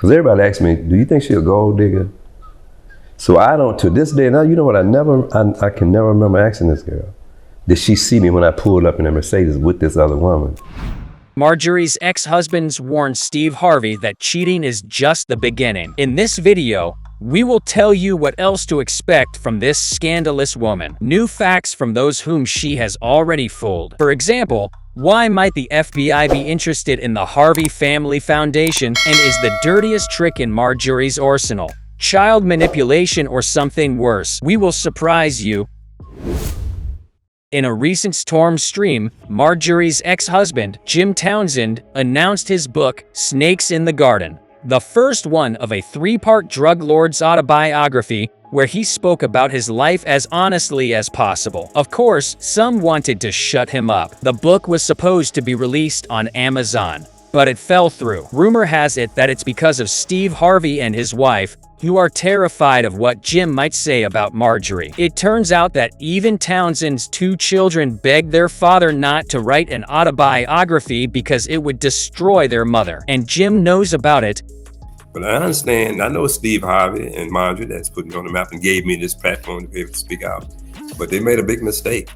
Because everybody asks me, do you think she's a gold digger? So I don't, to this day, now you know what, I can never remember asking this girl. Did she see me when I pulled up in a Mercedes with this other woman? Marjorie's ex-husbands warned Steve Harvey that cheating is just the beginning. In this video, we will tell you what else to expect from this scandalous woman. New facts from those whom she has already fooled. For example, why might the FBI be interested in the Harvey Family Foundation, and is the dirtiest trick in Marjorie's arsenal child manipulation or something worse? We will surprise you. In a recent storm stream, Marjorie's ex-husband, Jim Townsend, announced his book, Snakes in the Garden, the first one of a 3-part drug lord's autobiography, where he spoke about his life as honestly as possible. Of course, some wanted to shut him up. The book was supposed to be released on Amazon, but it fell through. Rumor has it that it's because of Steve Harvey and his wife, who are terrified of what Jim might say about Marjorie. It turns out that even Townsend's 2 children begged their father not to write an autobiography because it would destroy their mother, and Jim knows about it. But I understand, I know Steve Harvey and Marjorie that's put me on the map and gave me this platform to be able to speak out, but they made a big mistake.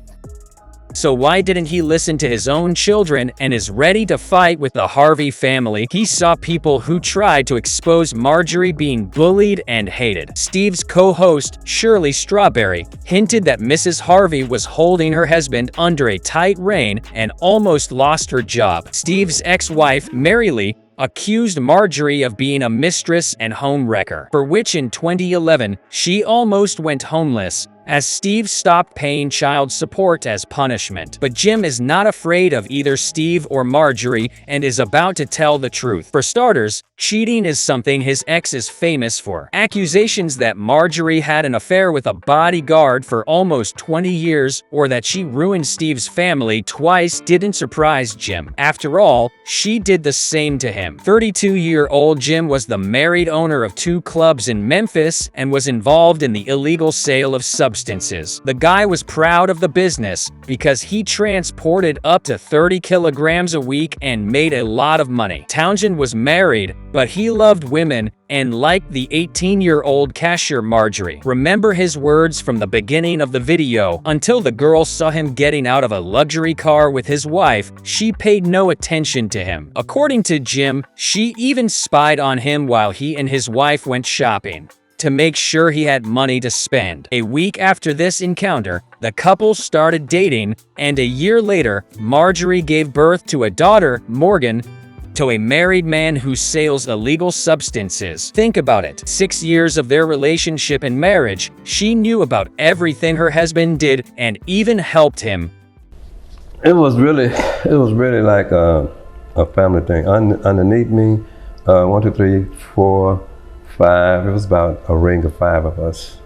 So why didn't he listen to his own children and is ready to fight with the Harvey family? He saw people who tried to expose Marjorie being bullied and hated. Steve's co-host, Shirley Strawberry, hinted that Mrs. Harvey was holding her husband under a tight rein and almost lost her job. Steve's ex-wife, Mary Lee, accused Marjorie of being a mistress and home wrecker, for which in 2011, she almost went homeless, as Steve stopped paying child support as punishment. But Jim is not afraid of either Steve or Marjorie and is about to tell the truth. For starters, cheating is something his ex is famous for. Accusations that Marjorie had an affair with a bodyguard for almost 20 years or that she ruined Steve's family twice didn't surprise Jim. After all, she did the same to him. 32-year-old Jim was the married owner of 2 clubs in Memphis and was involved in the illegal sale of substances. The guy was proud of the business because he transported up to 30 kilograms a week and made a lot of money. Townsend was married, but he loved women and liked the 18-year-old cashier Marjorie. Remember his words from the beginning of the video: until the girl saw him getting out of a luxury car with his wife, she paid no attention to him. According to Jim, she even spied on him while he and his wife went shopping to make sure he had money to spend. A week after this encounter, the couple started dating, and a year later, Marjorie gave birth to a daughter, Morgan, to a married man who sells illegal substances. Think about it. 6 years of their relationship and marriage, she knew about everything her husband did and even helped him. It was really like a family thing. Underneath me, 1, 2, 3, 4, 5. It was about a ring of 5 of us.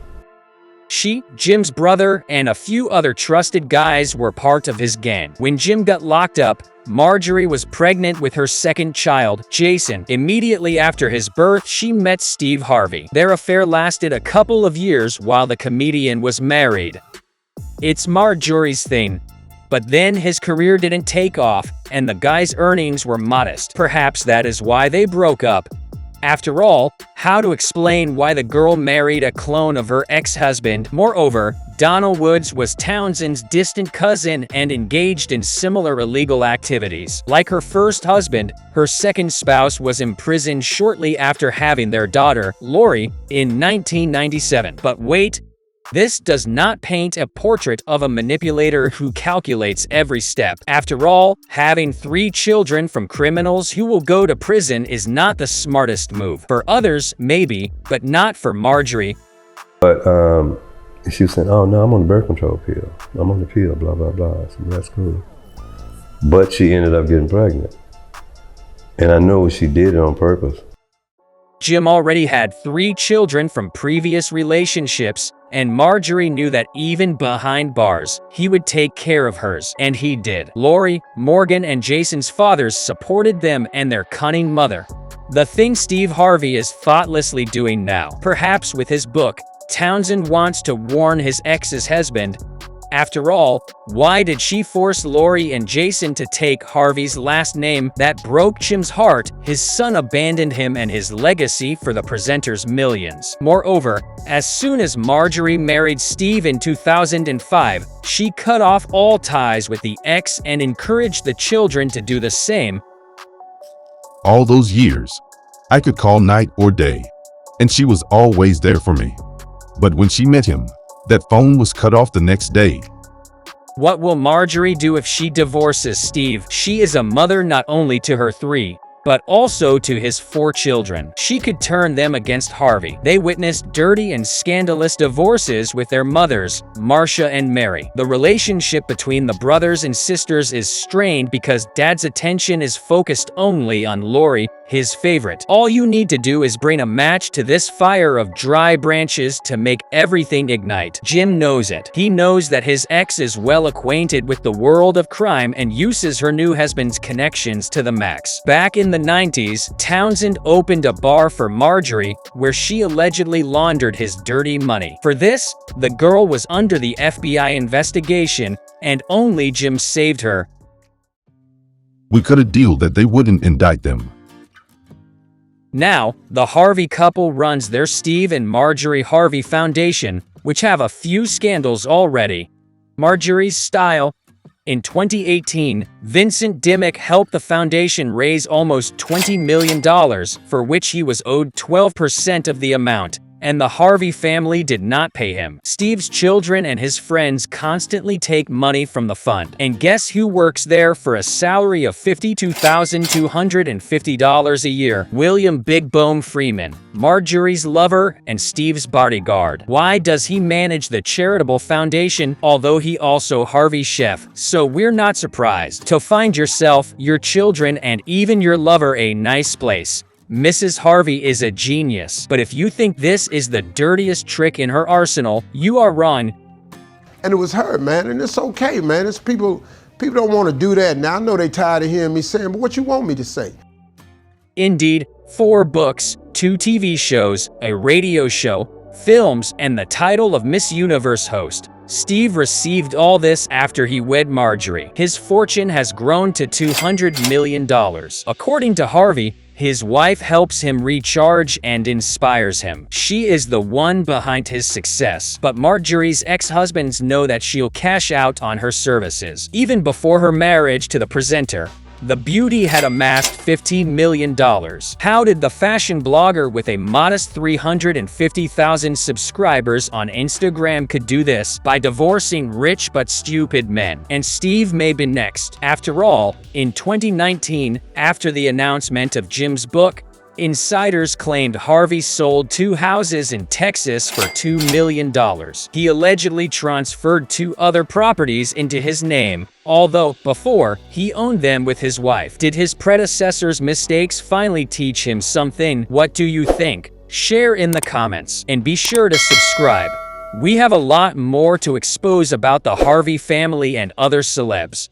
She, Jim's brother, and a few other trusted guys were part of his gang. When Jim got locked up, Marjorie was pregnant with her second child, Jason. Immediately after his birth, she met Steve Harvey. Their affair lasted a couple of years while the comedian was married. It's Marjorie's thing. But then his career didn't take off, and the guy's earnings were modest. Perhaps that is why they broke up. After all, how to explain why the girl married a clone of her ex-husband? Moreover, Donald Woods was Townsend's distant cousin and engaged in similar illegal activities. Like her first husband, her second spouse was imprisoned shortly after having their daughter, Lori, in 1997. But wait, this does not paint a portrait of a manipulator who calculates every step. After all, having 3 children from criminals who will go to prison is not the smartest move. For others, maybe, but not for Marjorie. But she was saying, oh no, I'm on the birth control pill. I'm on the pill, blah, blah, blah. I said, that's cool. But she ended up getting pregnant. And I know she did it on purpose. Jim already had 3 children from previous relationships, and Marjorie knew that even behind bars, he would take care of hers, and he did. Lori, Morgan, and Jason's fathers supported them and their cunning mother. The thing Steve Harvey is thoughtlessly doing now, perhaps with his book, Townsend wants to warn his ex's husband, After all, why did she force Lori and Jason to take Harvey's last name? That broke Jim's heart. His son abandoned him and his legacy for the presenter's millions. Moreover, as soon as Marjorie married Steve in 2005, she cut off all ties with the ex and encouraged the children to do the same. All those years, I could call night or day, and she was always there for me. But when she met him, that phone was cut off the next day. What will Marjorie do if she divorces Steve? She is a mother not only to her 3, but also to his 4 children. She could turn them against Harvey. They witnessed dirty and scandalous divorces with their mothers, Marcia and Mary. The relationship between the brothers and sisters is strained because Dad's attention is focused only on Lori, his favorite. All you need to do is bring a match to this fire of dry branches to make everything ignite. Jim knows it. He knows that his ex is well acquainted with the world of crime and uses her new husband's connections to the max. Back in the 90s, Townsend opened a bar for Marjorie where she allegedly laundered his dirty money. For this, the girl was under the FBI investigation, and only Jim saved her. We cut a deal that they wouldn't indict them. Now, the Harvey couple runs their Steve and Marjorie Harvey Foundation, which have a few scandals already. Marjorie's style. In 2018, Vincent Dimmock helped the foundation raise almost $20 million, for which he was owed 12% of the amount, and the Harvey family did not pay him. Steve's children and his friends constantly take money from the fund. And guess who works there for a salary of $52,250 a year? William Big Bone Freeman, Marjorie's lover and Steve's bodyguard. Why does he manage the charitable foundation, although he also Harvey's chef? So we're not surprised to find yourself, your children, and even your lover a nice place. Mrs. Harvey is a genius, but if you think this is the dirtiest trick in her arsenal, you are wrong. And it was her, man, and it's okay, man. It's people don't want to do that. Now, I know they tired of hearing me saying, but what you want me to say? Indeed, 4 books, 2 TV shows, a radio show, films, and the title of Miss Universe host. Steve received all this after he wed Marjorie. His fortune has grown to $200 million. According to Harvey, his wife helps him recharge and inspires him. She is the one behind his success. But Marjorie's ex-husbands know that she'll cash out on her services. Even before her marriage to the presenter, the beauty had amassed $15 million. How did the fashion blogger with a modest 350,000 subscribers on Instagram could do this? By divorcing rich but stupid men. And Steve may be next. After all, in 2019, after the announcement of Jim's book, insiders claimed Harvey sold 2 houses in Texas for $2 million. He allegedly transferred 2 other properties into his name, although before, he owned them with his wife. Did his predecessor's mistakes finally teach him something? What do you think? Share in the comments, and be sure to subscribe. We have a lot more to expose about the Harvey family and other celebs.